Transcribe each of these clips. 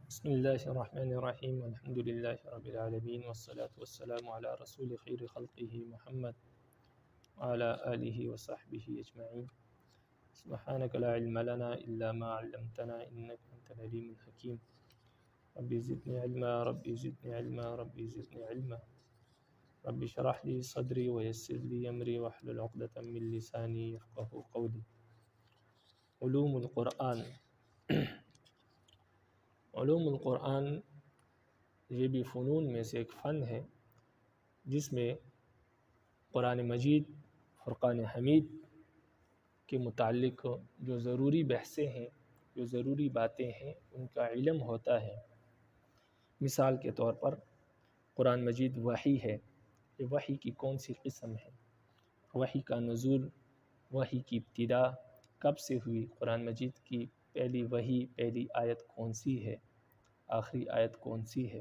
بسم اللہ الرحمن الرحیم الحمد للہ رب العالمین والصلاة والسلام علی رسول خیر خلقہ محمد وعلی آلہ وصحبہ اجمعین سبحانک لا علم لنا الا ما علمتنا انک انت العلیم الحکیم رب زدنی علما رب زدنی علما رب زدنی علما رب شرح لی صدری ویسر لی امری واحلل عقدۃ من لسانی یفقہوا قولی۔ علوم القرآن۔ علوم القرآن یہ بھی فنون میں سے ایک فن ہے جس میں قرآن مجید فرقان حمید کے متعلق جو ضروری بحثیں ہیں، جو ضروری باتیں ہیں، ان کا علم ہوتا ہے۔ مثال کے طور پر قرآن مجید وحی ہے، یہ وحی کی کون سی قسم ہے، وحی کا نزول، وحی کی ابتدا کب سے ہوئی، قرآن مجید کی پہلی وحی، پہلی آیت کون سی ہے، آخری آیت کون سی ہے،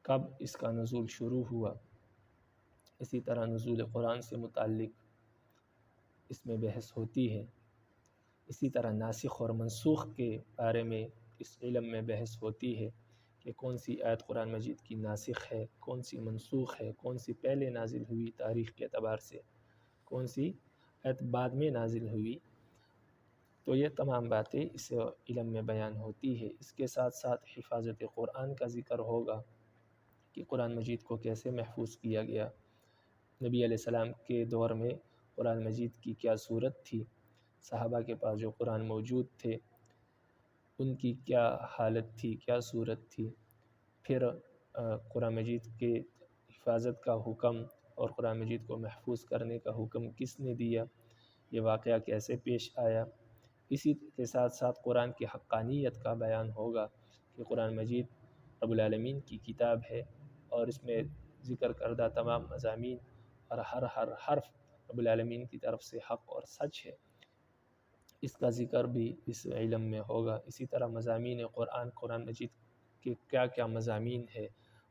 کب اس کا نزول شروع ہوا۔ اسی طرح نزول قرآن سے متعلق اس میں بحث ہوتی ہے۔ اسی طرح ناسخ اور منسوخ کے بارے میں اس علم میں بحث ہوتی ہے کہ کون سی آیت قرآن مجید کی ناسخ ہے، کون سی منسوخ ہے، کون سی پہلے نازل ہوئی تاریخ کے اعتبار سے، کون سی آیت بعد میں نازل ہوئی۔ تو یہ تمام باتیں اس علم میں بیان ہوتی ہے۔ اس کے ساتھ ساتھ حفاظت قرآن کا ذکر ہوگا کہ قرآن مجید کو کیسے محفوظ کیا گیا، نبی علیہ السلام کے دور میں قرآن مجید کی کیا صورت تھی، صحابہ کے پاس جو قرآن موجود تھے ان کی کیا حالت تھی، کیا صورت تھی، پھر قرآن مجید کے حفاظت کا حکم اور قرآن مجید کو محفوظ کرنے کا حکم کس نے دیا، یہ واقعہ کیسے پیش آیا۔ اسی کے ساتھ ساتھ قرآن کی حقانیت کا بیان ہوگا کہ قرآن مجید رب العالمین کی کتاب ہے اور اس میں ذکر کردہ تمام مضامین اور ہر حرف رب العالمین کی طرف سے حق اور سچ ہے، اس کا ذکر بھی اس علم میں ہوگا۔ اسی طرح مضامین قرآن مجید کے کیا کیا مضامین ہے،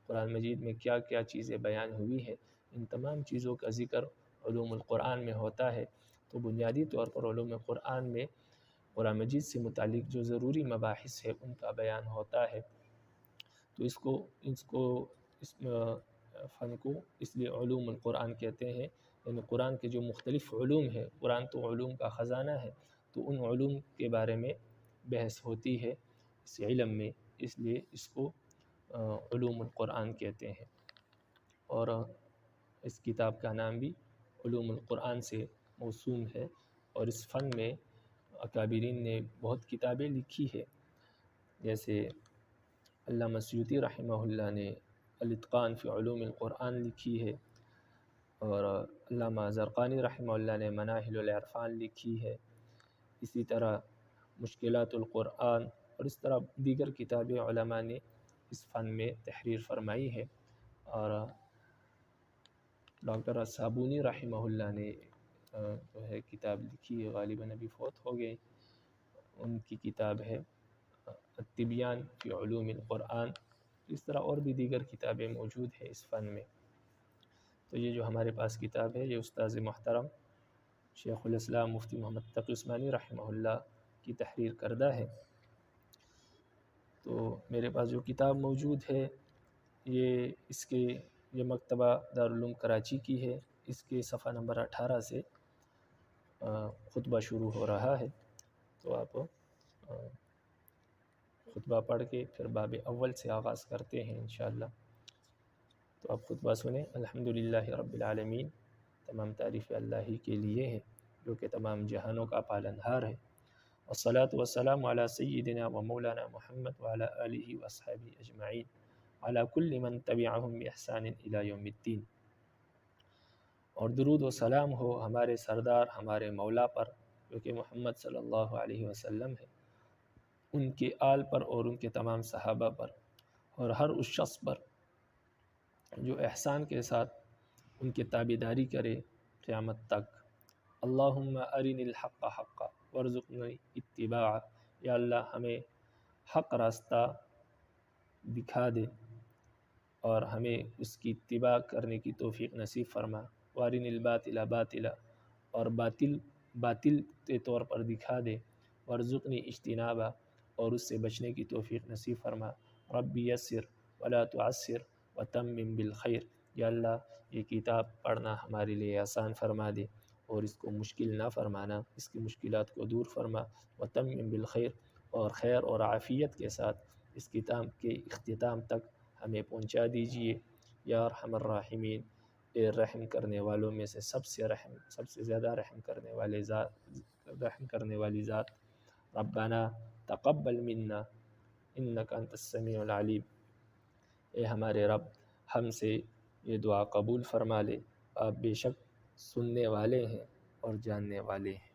قرآن مجید میں کیا کیا چیزیں بیان ہوئی ہیں، ان تمام چیزوں کا ذکر علوم القرآن میں ہوتا ہے۔ تو بنیادی طور پر علوم قرآن میں قرآن مجید سے متعلق جو ضروری مباحث ہے ان کا بیان ہوتا ہے۔ تو اس فن کو اس لیے علوم القرآن کہتے ہیں، یعنی قرآن کے جو مختلف علوم ہیں، قرآن تو علوم کا خزانہ ہے، تو ان علوم کے بارے میں بحث ہوتی ہے اس علم میں، اس لیے اس کو علوم القرآن کہتے ہیں۔ اور اس کتاب کا نام بھی علوم القرآن سے موسوم ہے، اور اس فن میں اکابرین نے بہت کتابیں لکھی ہے، جیسے علامہ سیوطی رحمہ اللہ نے الاتقان فی علوم القرآن لکھی ہے، اور علامہ زرقانی رحمہ اللہ نے مناہل العرفان لکھی ہے، اسی طرح مشکلات القرآن، اور اس طرح دیگر کتابیں علماء نے اس فن میں تحریر فرمائی ہے۔ اور ڈاکٹر الصابونی رحمہ اللہ نے جو ہے کتاب لکھی ہے، غالباً ابھی فوت ہو گئے، ان کی کتاب ہے التبیان فی علوم القرآن۔ اس طرح اور بھی دیگر کتابیں موجود ہیں اس فن میں۔ تو یہ جو ہمارے پاس کتاب ہے یہ استاذ محترم شیخ الاسلام مفتی محمد تقی عثمانی رحمہ اللہ کی تحریر کردہ ہے۔ تو میرے پاس جو کتاب موجود ہے یہ مکتبہ دارالعلوم کراچی کی ہے، اس کے صفحہ نمبر 18 سے خطبہ شروع ہو رہا ہے، تو آپ خطبہ پڑھ کے پھر باب اول سے آغاز کرتے ہیں انشاءاللہ۔ تو آپ خطبہ سنیں۔ الحمدللہ رب العالمین، تمام تعریف اللہ ہی کے لیے ہے جو کہ تمام جہانوں کا پالنہار ہے۔ والصلاة والسلام علی سیدنا و مولانا محمد وعلی آلہ واصحابہ اجمعین علی کل من تبعہم بإحسان الی یوم الدین۔ اور درود و سلام ہو ہمارے سردار، ہمارے مولا پر جو کہ محمد صلی اللہ علیہ وسلم ہے، ان کے آل پر اور ان کے تمام صحابہ پر، اور ہر اس شخص پر جو احسان کے ساتھ ان کی تابعداری کرے قیامت تک۔ اللہم ارنی الحق حقا وارزقنی اتباعہ، یا اللہ ہمیں حق راستہ دکھا دے اور ہمیں اس کی اتباع کرنے کی توفیق نصیب فرما۔ وارنی الباطل باطلا، اور باطل کے طور پر دکھا دے۔ وارزقنی اجتنابہ، اور اس سے بچنے کی توفیق نصیب فرما۔ ربی یسر ولا تعسر وتمم بالخیر، یا اللہ یہ کتاب پڑھنا ہمارے لیے آسان فرما دے اور اس کو مشکل نہ فرمانا، اس کی مشکلات کو دور فرما۔ وتمم بالخیر، اور خیر اور عافیت کے ساتھ اس کتاب کے اختتام تک ہمیں پہنچا دیجیے یا ارحم الراحمین، اے رحم کرنے والوں میں سے سب سے زیادہ رحم کرنے والی ذات۔ ربنا تقبل منا انک انت السمیع العلیم، اے ہمارے رب ہم سے یہ دعا قبول فرما لے، آپ بے شک سننے والے ہیں اور جاننے والے ہیں۔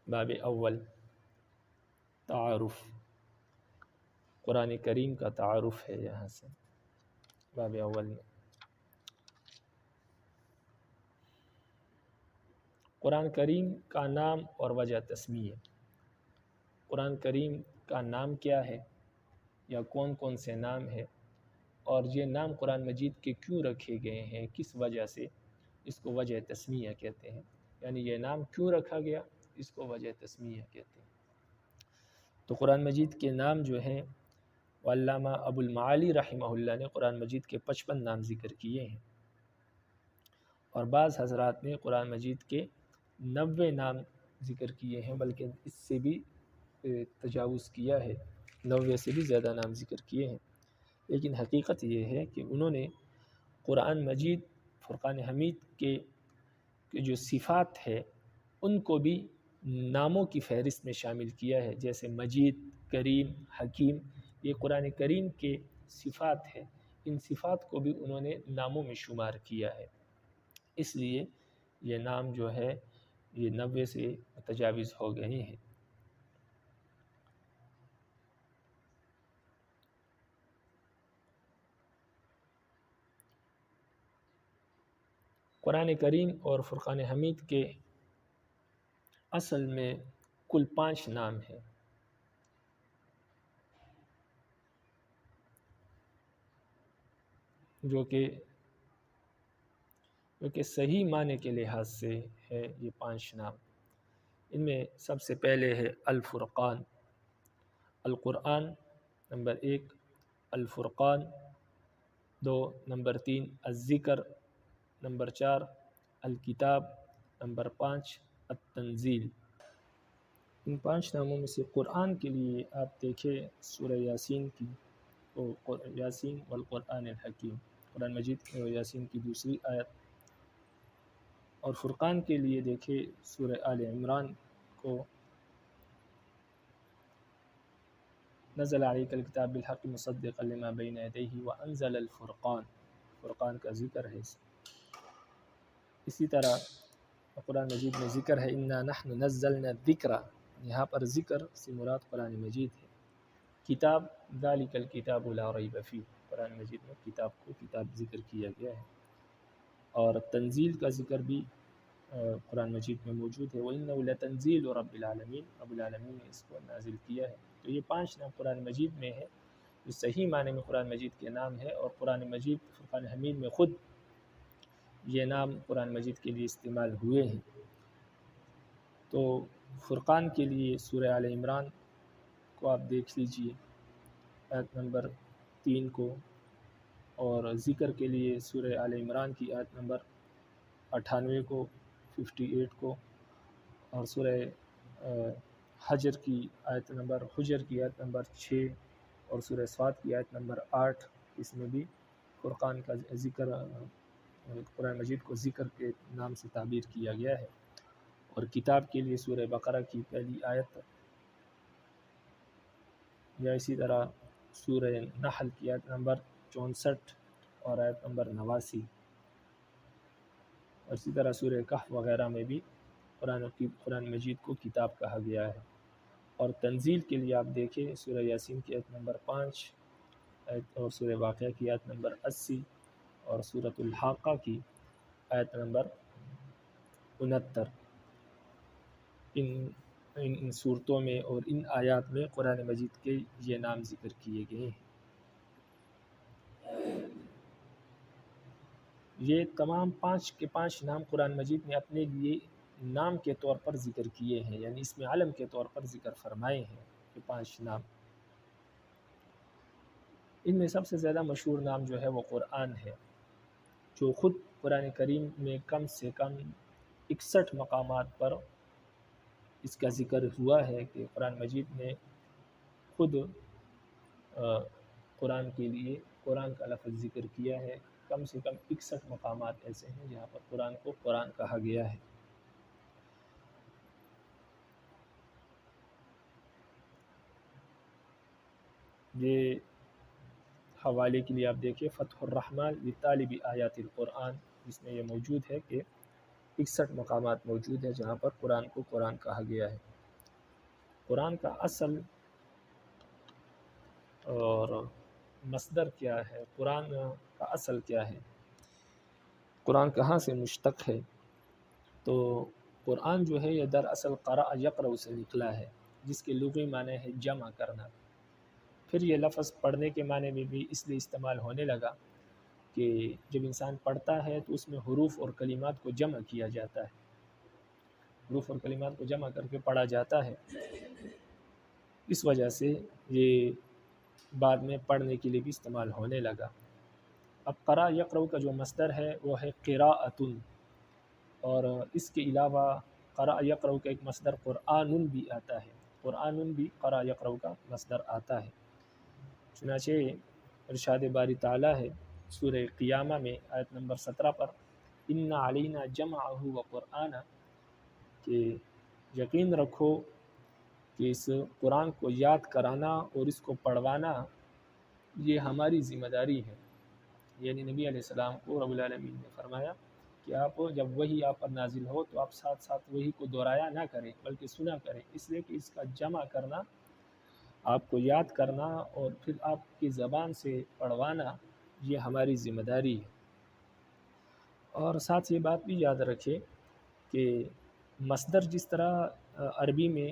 باب اول، تعارف، قرآن کریم کا تعارف ہے یہاں سے باب اول میں۔ قرآن کریم کا نام اور وجہ تسمیہ۔ قرآن کریم کا نام کیا ہے یا کون کون سے نام ہے، اور یہ نام قرآن مجید کے کیوں رکھے گئے ہیں، کس وجہ سے، اس کو وجہ تسمیہ کہتے ہیں۔ یعنی یہ نام کیوں رکھا گیا، اس کو وجہ تسمیہ کہتے ہیں۔ تو قرآن مجید کے نام جو ہیں، علامہ ابو المعالی رحمہ اللہ نے قرآن مجید کے 55 نام ذکر کیے ہیں، اور بعض حضرات نے قرآن مجید کے 90 نام ذکر کیے ہیں، بلکہ اس سے بھی تجاوز کیا ہے، 90 سے بھی زیادہ نام ذکر کیے ہیں۔ لیکن حقیقت یہ ہے کہ انہوں نے قرآن مجید فرقان حمید کے جو صفات ہے ان کو بھی ناموں کی فہرست میں شامل کیا ہے، جیسے مجید، کریم، حکیم، یہ قرآن کریم کے صفات ہیں، ان صفات کو بھی انہوں نے ناموں میں شمار کیا ہے، اس لیے یہ نام جو ہے یہ 90 سے تجاوز ہو گئے ہیں۔ قرآن کریم اور فرقان حمید کے اصل میں کل 5 نام ہیں، جو کہ صحیح معنی کے لحاظ سے ہے یہ 5 نام۔ ان میں سب سے پہلے ہے الفرقان، القرآن نمبر 1، الفرقان 2، نمبر 3 الذکر، نمبر 4 الکتاب، نمبر 5 التنزیل۔ ان 5 ناموں میں سے قرآن کے لیے آپ دیکھیں سورہ یاسین کی، یاسین والقرآن الحکیم، قرآن مجید میں یاسین کی دوسری آیت، اور فرقان کے لیے دیکھیں سورہ آل عمران کو، نزل علیک الکتاب بالحق مصدقا لما بین یدیہ وانزل الفرقان، فرقان کا ذکر ہے۔ اسی طرح قرآن مجید میں ذکر ہے انا نحن نزلنا الذکر، یہاں پر ذکر سے مراد قرآن مجید ہے۔ کتاب، ذالک الکتاب لا ریب فیہ، قرآن مجید میں کتاب کو کتاب ذکر کیا گیا ہے، اور تنزیل کا ذکر بھی قرآن مجید میں موجود ہے، وَإِنَّهُ لَتَنزِيلُ رَبِّ الْعَالَمِينَ، رب العالمین نے اس کو نازل کیا ہے۔ تو یہ 5 نام قرآن مجید میں ہے جو صحیح معنی میں قرآن مجید کے نام ہے، اور قرآن مجید فرقان حمید میں خود یہ نام قرآن مجید کے لیے استعمال ہوئے ہیں۔ تو فرقان کے لیے سورہ آل عمران کو آپ دیکھ لیجئے آیت نمبر 3 کو، اور ذکر کے لیے سورہ آل عمران کی آیت نمبر 98 کو، 58 کو، اور سورہ حجر کی آیت نمبر 6، اور سورہ صاد کی آیت نمبر 8، اس میں بھی فرقان کا ذکر، قرآن مجید کو ذکر کے نام سے تعبیر کیا گیا ہے۔ اور کتاب کے لیے سورہ بقرہ کی پہلی آیت، یا اسی طرح سورہ نحل کی آیت نمبر 64 اور آیت نمبر 89، اور اسی طرح سورہ کہف وغیرہ میں بھی قرآن مجید کو کتاب کہا گیا ہے۔ اور تنزیل کے لیے آپ دیکھیں سورہ یاسین کی آیت نمبر 5، اور سورہ واقعہ کی آیت نمبر 80، اور سورۃ الحاقہ کی آیت نمبر 69۔ ان صورتوں میں اور ان آیات میں قرآن مجید کے یہ نام ذکر کیے گئے ہیں۔ یہ تمام 5 کے 5 نام قرآن مجید نے اپنے لیے نام کے طور پر ذکر کیے ہیں، یعنی اس میں علم کے طور پر ذکر فرمائے ہیں یہ 5 نام۔ ان میں سب سے زیادہ مشہور نام جو ہے وہ قرآن ہے، جو خود قرآن کریم میں کم سے کم 61 مقامات پر اس کا ذکر ہوا ہے کہ قرآن مجید نے خود قرآن کے لیے قرآن کا لفظ ذکر کیا ہے۔ کم سے کم 61 مقامات ایسے ہیں جہاں پر قرآن کو قرآن کہا گیا ہے۔ یہ حوالے کے لیے آپ دیکھیں فتح الرحمن لطالب آیات القرآن، جس میں یہ موجود ہے کہ 61 مقامات موجود ہیں جہاں پر قرآن کو قرآن کہا گیا ہے۔ قرآن کا اصل اور مصدر کیا ہے، قرآن کا اصل کیا ہے، قرآن کہاں سے مشتق ہے؟ تو قرآن جو ہے یہ دراصل قرأ یقرأ سے نکلا ہے، جس کے لغوی معنی ہے جمع کرنا۔ پھر یہ لفظ پڑھنے کے معنی میں بھی اس لیے استعمال ہونے لگا کہ جب انسان پڑھتا ہے تو اس میں حروف اور کلمات کو جمع کیا جاتا ہے، حروف اور کلمات کو جمع کر کے پڑھا جاتا ہے، اس وجہ سے یہ بعد میں پڑھنے کے لیے بھی استعمال ہونے لگا۔ اب قرأ یقرأ کا جو مصدر ہے وہ ہے قراءۃ، اور اس کے علاوہ قرأ یقرأ کا ایک مصدر قرآن بھی آتا ہے، قرآن بھی قرأ یقرأ کا مصدر آتا ہے۔ چنانچہ ارشاد باری تعالیٰ ہے سورہ قیامہ میں آیت نمبر 17 پر، ان علینا جمعہ و قرآن، کہ یقین رکھو کہ اس قرآن کو یاد کرانا اور اس کو پڑھوانا یہ ہماری ذمہ داری ہے۔ یعنی نبی علیہ السلام کو رب العالمین نے فرمایا کہ آپ جب وحی آپ پر نازل ہو تو آپ ساتھ ساتھ وحی کو دہرایا نہ کریں بلکہ سنا کریں، اس لیے کہ اس کا جمع کرنا، آپ کو یاد کرنا اور پھر آپ کی زبان سے پڑھوانا یہ ہماری ذمہ داری ہے۔ اور ساتھ یہ بات بھی یاد رکھے کہ مصدر جس طرح عربی میں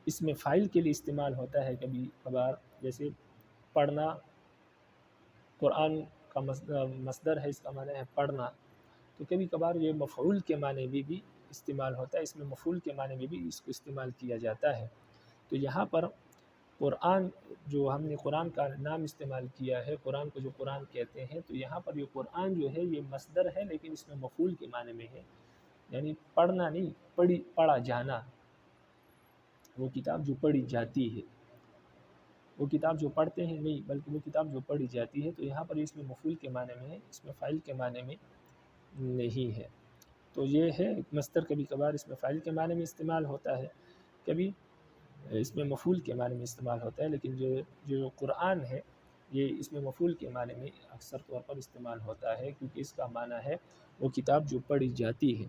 اس میں فاعل کے لیے استعمال ہوتا ہے کبھی کبھار، جیسے پڑھنا قرآن کا مصدر ہے، اس کا معنی ہے پڑھنا، تو کبھی کبھار یہ مفعول کے معنی میں بھی استعمال ہوتا ہے، اس میں مفعول کے معنی میں بھی اس کو استعمال کیا جاتا ہے۔ تو یہاں پر قرآن جو ہم نے قرآن کا نام استعمال کیا ہے، قرآن کو جو قرآن کہتے ہیں، تو یہاں پر یہ قرآن جو ہے یہ مصدر ہے لیکن اس میں مفعول کے معنی میں ہے، یعنی پڑھنا نہیں، پڑھا جانا، وہ کتاب جو پڑھی جاتی ہے، وہ کتاب جو پڑھتے ہیں نہیں بلکہ وہ کتاب جو پڑھی جاتی ہے۔ تو یہاں پر اس میں مفعول کے معنی میں ہے، اس میں فاعل کے معنی میں نہیں ہے۔ تو یہ ہے مصدر کبھی کبھار اس میں فاعل کے معنی میں استعمال ہوتا ہے، کبھی اس میں مفعول کے معنی میں استعمال ہوتا ہے، لیکن جو قرآن ہے یہ اس میں مفعول کے معنی میں اکثر طور پر استعمال ہوتا ہے، کیونکہ اس کا معنی ہے وہ کتاب جو پڑھی جاتی ہے۔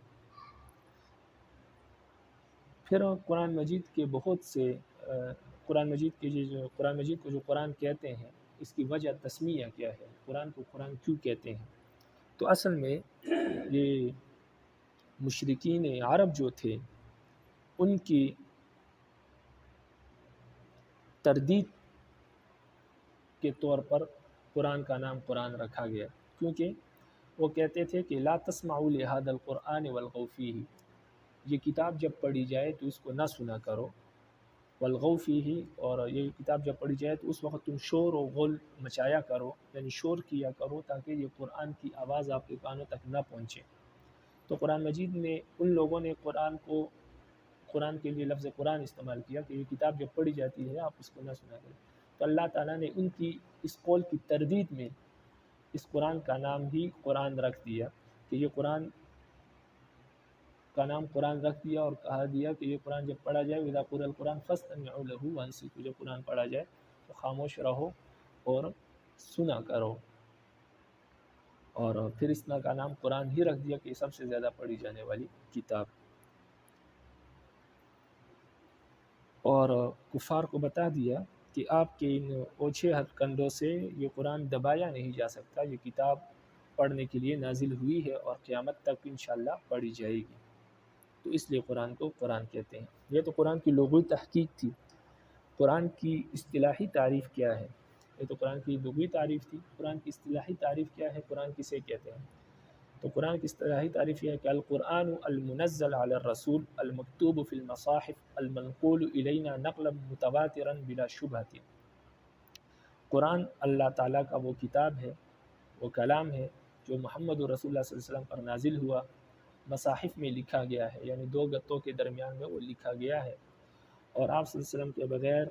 پھر قرآن مجید کے بہت سے قرآن مجید کو جو قرآن کہتے ہیں، اس کی وجہ تسمیہ کیا ہے، قرآن کو قرآن کیوں کہتے ہیں؟ تو اصل میں یہ مشرکین عرب جو تھے ان کی تردید کے طور پر قرآن کا نام قرآن رکھا گیا، کیونکہ وہ کہتے تھے کہ لا تسمعوا لهذا القرآن والغوا فیہ، یہ کتاب جب پڑھی جائے تو اس کو نہ سنا کرو، والغوا فیہ، اور یہ کتاب جب پڑھی جائے تو اس وقت تم شور و غل مچایا کرو، یعنی شور کیا کرو تاکہ یہ قرآن کی آواز آپ کے کانوں تک نہ پہنچے۔ تو قرآن مجید میں ان لوگوں نے قرآن کے لیے لفظ قرآن استعمال کیا کہ یہ کتاب جب پڑھی جاتی ہے آپ اس کو نہ سنا کریں، تو اللہ تعالیٰ نے ان کی اس قول کی تردید میں اس قرآن کا نام ہی قرآن رکھ دیا، کہ یہ قرآن کا نام قرآن رکھ دیا اور کہا دیا کہ یہ قرآن جب پڑھا جائے وَإِذَا قُرِئَ الْقُرْآنُ فَاسْتَمِعُوا لَهُ وَأَنصِتُوا، جب قرآن پڑھا جائے تو خاموش رہو اور سنا کرو، اور پھر اس کا نام قرآن ہی رکھ دیا کہ سب سے زیادہ پڑھی جانے والی کتاب۔ اور کفار کو بتا دیا کہ آپ کے ان اوچھے ہتھ کنڈوں سے یہ قرآن دبایا نہیں جا سکتا، یہ کتاب پڑھنے کے لیے نازل ہوئی ہے اور قیامت تک انشاءاللہ پڑھی جائے گی، تو اس لیے قرآن کو قرآن کہتے ہیں۔ یہ تو قرآن کی لغوی تحقیق تھی۔ قرآن کی اصطلاحی تعریف کیا ہے؟ یہ تو قرآن کی لغوی تعریف تھی، قرآن کی اصطلاحی تعریف کیا ہے، قرآن کسے کہتے ہیں؟ تو قرآن کی اصطلاحی تعریف یہ ہے کہ القرآن المنزل علی الرسول المکتوب فی المصاحف المنقول الینا نقلا متواترا بلا شبہۃ۔ قرآن اللہ تعالیٰ کا وہ کتاب ہے، وہ کلام ہے جو محمد رسول اللہ صلی اللہ علیہ وسلم پر نازل ہوا، مصاحف میں لکھا گیا ہے، یعنی دو گتوں کے درمیان میں وہ لکھا گیا ہے، اور آپ صلی اللہ علیہ وسلم کے بغیر،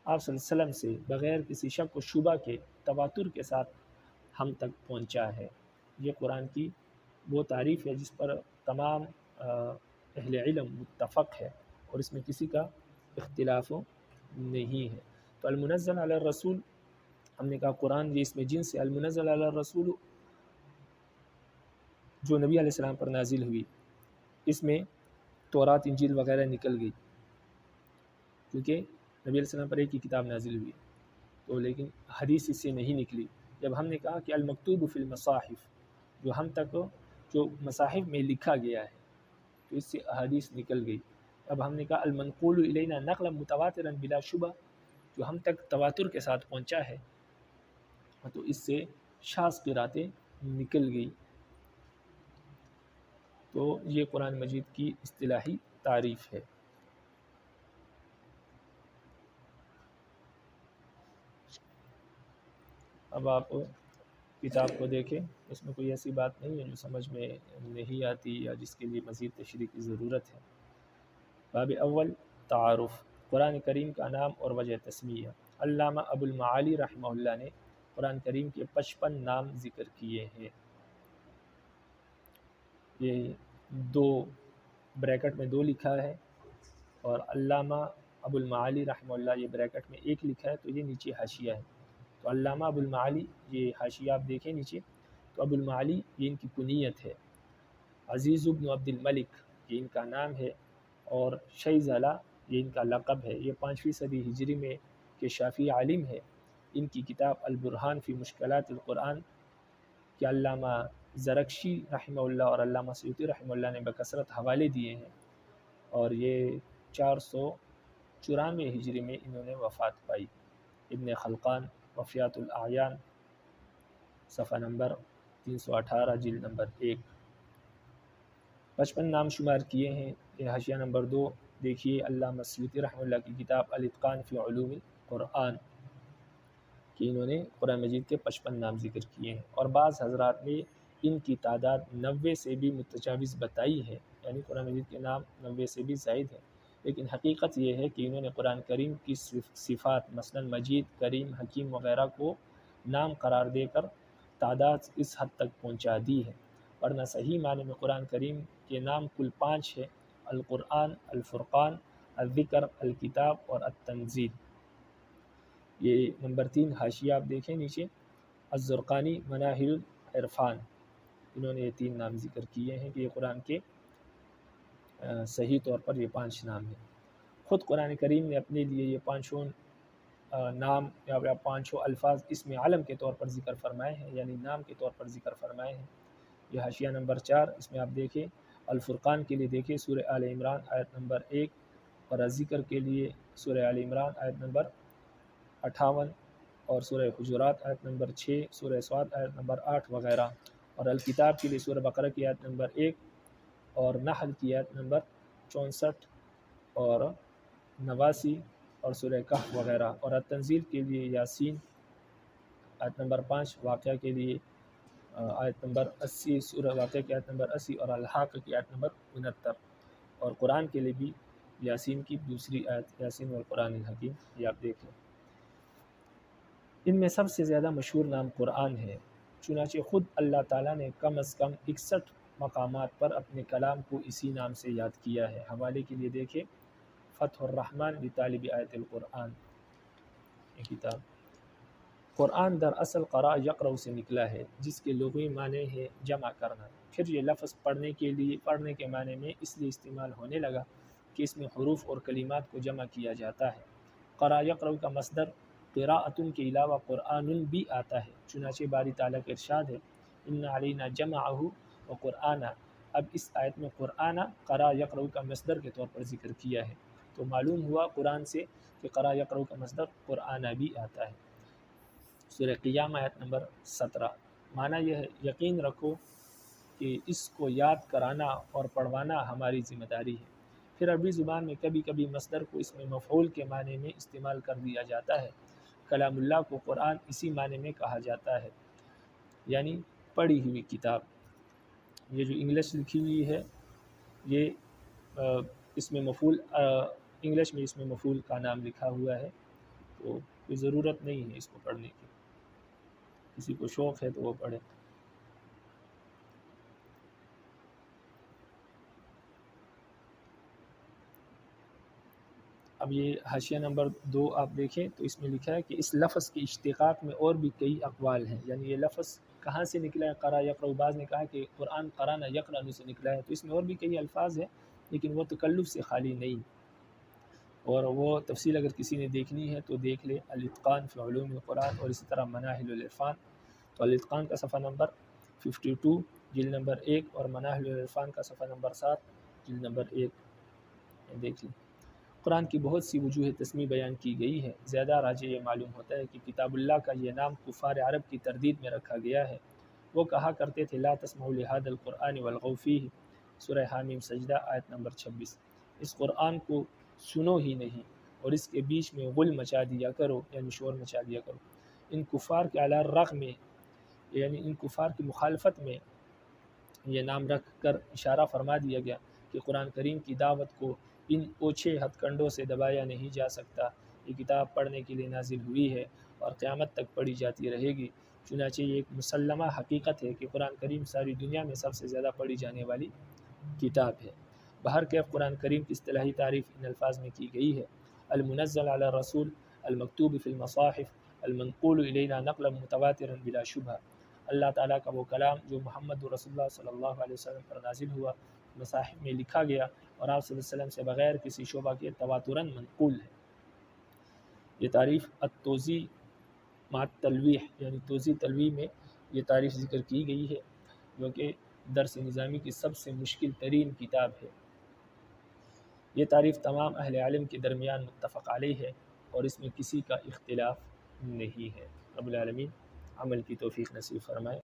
آپ صلی اللہ علیہ وسلم سے بغیر کسی شک و شبہ کے تواتر کے ساتھ ہم تک پہنچا ہے۔ یہ قرآن کی وہ تعریف ہے جس پر تمام اہل علم متفق ہے اور اس میں کسی کا اختلاف نہیں ہے۔ تو المنزل علی الرسول، ہم نے کہا قرآن یہ اس میں جنس ہے، المنزل علی الرسول جو نبی علیہ السلام پر نازل ہوئی، اس میں تورات انجیل وغیرہ نکل گئی، کیونکہ نبی علیہ السلام پر ایک ہی کتاب نازل ہوئی، تو لیکن حدیث اس سے نہیں نکلی۔ جب ہم نے کہا کہ المکتوب فی المصاحف، جو ہم تک جو مصاحف میں لکھا گیا ہے، تو اس سے احادیث نکل گئی۔ اب ہم نے کہا المنقول الینا نقلا متواترا بلا شبہ، جو ہم تک تواتر کے ساتھ پہنچا ہے، تو اس سے شاذ قراتیں نکل گئی۔ تو یہ قرآن مجید کی اصطلاحی تعریف ہے۔ اب آپ کتاب کو دیکھیں، اس میں کوئی ایسی بات نہیں ہے جو سمجھ میں نہیں آتی یا جس کے لیے مزید تشریح کی ضرورت ہے۔ باب اول، تعارف، قرآن کریم کا نام اور وجہ تسمیہ۔ علامہ ابو المعالی رحمہ اللہ نے قرآن کریم کے 55 نام ذکر کیے ہیں۔ یہ دو بریکٹ میں 2 لکھا ہے، اور علامہ ابو المعالی رحمہ اللہ یہ بریکٹ میں 1 لکھا ہے، تو یہ نیچے حاشیہ ہے۔ تو علامہ ابو المعالی، یہ حاشیہ آپ دیکھیں نیچے، تو ابو المعالی یہ ان کی کنیت ہے، عزیز بن عبد الملک یہ ان کا نام ہے، اور شیزلہ یہ ان کا لقب ہے۔ یہ 5ویں صدی ہجری میں کے شافعی عالم ہے۔ ان کی کتاب البرہان فی مشکلات القرآن کہ علامہ زرکشی رحمہ اللہ اور علامہ سیوطی رحمہ اللہ نے بکثرت حوالے دیے ہیں، اور یہ 494 ہجری میں انہوں نے وفات پائی۔ ابن خلقان وفیات الاعیان، صفحہ نمبر 318، جلد نمبر 1۔ 55 نام شمار کیے ہیں۔ یہ حاشیہ نمبر 2 دیکھیے، علامہ سیوطی رحمہ اللہ کی کتاب الاتقان فی علوم القرآن کہ انہوں نے قرآن مجید کے 55 نام ذکر کیے ہیں، اور بعض حضرات نے ان کی تعداد 90 سے بھی متجاوز بتائی ہے، یعنی قرآن مجید کے نام 90 سے بھی زائد ہیں، لیکن حقیقت یہ ہے کہ انہوں نے قرآن کریم کی صفات مثلا مجید، کریم، حکیم وغیرہ کو نام قرار دے کر تعداد اس حد تک پہنچا دی ہے، ورنہ صحیح معنی میں قرآن کریم کے نام کل 5 ہے: القرآن، الفرقان، الذکر، الکتاب اور التنزیل۔ یہ نمبر 3 حاشیہ آپ دیکھیں نیچے، الزرقانی مناہل العرفان، انہوں نے یہ 3 نام ذکر کیے ہیں کہ یہ قرآن کے صحیح طور پر یہ 5 نام ہیں۔ خود قرآن کریم نے اپنے لیے یہ 5 نام یا 5 الفاظ اسم علم کے طور پر ذکر فرمائے ہیں، یعنی نام کے طور پر ذکر فرمائے ہیں۔ یہ حاشیہ نمبر 4، اس میں آپ دیکھیں الفرقان کے لیے دیکھیں سورہ آل عمران آیت نمبر 1، اور الذکر کے لیے سورہ آل عمران آیت نمبر 58، اور سورہ حجرات آیت نمبر 6، سورہ صاد آیت نمبر 8 وغیرہ، اور الکتاب کے لیے سورہ بقرہ کی آیت نمبر 1، اور نحل کی آیت نمبر 64 اور 89، اور سورہ کہف وغیرہ، اور التنزیل کے لیے یاسین آیت نمبر 5، واقعہ کے لیے آیت نمبر 80، سورہ واقعہ کی آیت نمبر 80، اور الحاق کی آیت نمبر 69، اور قرآن کے لیے بھی یاسین کی دوسری آیت، یاسین والقرآن الحکیم، یہ آپ دیکھیں۔ ان میں سب سے زیادہ مشہور نام قرآن ہے، چنانچہ خود اللہ تعالیٰ نے کم از کم 61 مقامات پر اپنے کلام کو اسی نام سے یاد کیا ہے۔ حوالے کے لیے دیکھیں فتح الرحمن لطالب آیت القرآن، یہ کتاب۔ قرآن در اصل قرأ یقرأ سے نکلا ہے، جس کے لغوی معنی ہے جمع کرنا، پھر یہ لفظ پڑھنے کے معنی میں اس لیے استعمال ہونے لگا کہ اس میں حروف اور کلمات کو جمع کیا جاتا ہے۔ قرأ یقرأ کا مصدر قراءۃ کے علاوہ قرآن بھی آتا ہے، چنانچہ باری تعالیٰ کا ارشاد ہے ان علینا جمعہ و قرآن۔ اب اس آیت میں قرآن قرأ یقرأ کا مصدر کے طور پر ذکر کیا ہے، تو معلوم ہوا قرآن سے کہ قرأ یقرأ کا مصدر قرآن بھی آتا ہے۔ سورہ قیامہ آیت نمبر 17، معنی یہ ہے یقین رکھو کہ اس کو یاد کرانا اور پڑھوانا ہماری ذمہ داری ہے۔ پھر عربی زبان میں کبھی کبھی مصدر کو اسم مفعول کے معنی میں استعمال کر دیا جاتا ہے۔ کلام اللہ کو قرآن اسی معنی میں کہا جاتا ہے، یعنی پڑھی ہوئی کتاب۔ یہ جو انگلش لکھی ہوئی ہے یہ اسم مفعول، انگلش میں اسم مفعول کا نام لکھا ہوا ہے، تو کوئی ضرورت نہیں ہے اس کو پڑھنے کی، کسی کو شوق ہے تو وہ پڑھے۔ اب یہ حاشیہ نمبر 2 آپ دیکھیں تو اس میں لکھا ہے کہ اس لفظ کی اشتقاق میں اور بھی کئی اقوال ہیں، یعنی یہ لفظ کہاں سے نکلا ہے؟ قرأ یقرأ، بعض نے کہا کہ قرآن قرأنا یقرأ سے نکلا ہے، تو اس میں اور بھی کئی الفاظ ہیں لیکن وہ تکلف سے خالی نہیں، اور وہ تفصیل اگر کسی نے دیکھنی ہے تو دیکھ لے الاتقان فی علوم القرآن، اور اسی طرح مناہل العرفان۔ تو الاتقان کا صفحہ نمبر 52 جلد نمبر 1 اور مناہل العرفان کا صفحہ نمبر 7 جلد نمبر 1 دیکھ لیں۔ قرآن کی بہت سی وجوہ تسمیہ بیان کی گئی ہے۔ زیادہ راجح یہ معلوم ہوتا ہے کہ کتاب اللہ کا یہ نام کفار عرب کی تردید میں رکھا گیا ہے۔ وہ کہا کرتے تھے لا تسمعوا لهذا القرآن والغوا فیہ، سورہ حامیم سجدہ آیت نمبر 26۔ اس قرآن کو سنو ہی نہیں اور اس کے بیچ میں غل مچا دیا کرو، یعنی شور مچا دیا کرو۔ ان کفار کے علی الرغم میں، یعنی ان کفار کی مخالفت میں یہ نام رکھ کر اشارہ فرما دیا گیا کہ قرآن کریم کی دعوت کو ان اوچھے ہتھ کنڈوں سے دبایا نہیں جا سکتا۔ یہ کتاب پڑھنے کے لیے نازل ہوئی ہے اور قیامت تک پڑھی جاتی رہے گی۔ چنانچہ یہ ایک مسلمہ حقیقت ہے کہ قرآن کریم ساری دنیا میں سب سے زیادہ پڑھی جانے والی کتاب ہے۔ بہرکیف قرآن کریم کی اصطلاحی تعریف ان الفاظ میں کی گئی ہے: المنزل علی الرسول، المکتوب فی المصاحف، المنقول الینا نقلا متواترا بلا شبہ۔ اللہ تعالیٰ کا وہ کلام جو محمد رسول اللہ صلی اللہ علیہ وسلم پر نازل ہوا، مصاحف میں لکھا گیا اور آپ صلی اللہ علیہ وسلم سے بغیر کسی شبہ کے تواتراً منقول ہے۔ یہ تعریف التوضیح مع التلویح، یعنی توضیح تلویح میں یہ تعریف ذکر کی گئی ہے، جو کہ درس نظامی کی سب سے مشکل ترین کتاب ہے۔ یہ تعریف تمام اہل علم کے درمیان متفق علیہ ہے اور اس میں کسی کا اختلاف نہیں ہے۔ رب العالمین عمل کی توفیق نصیب فرمائے۔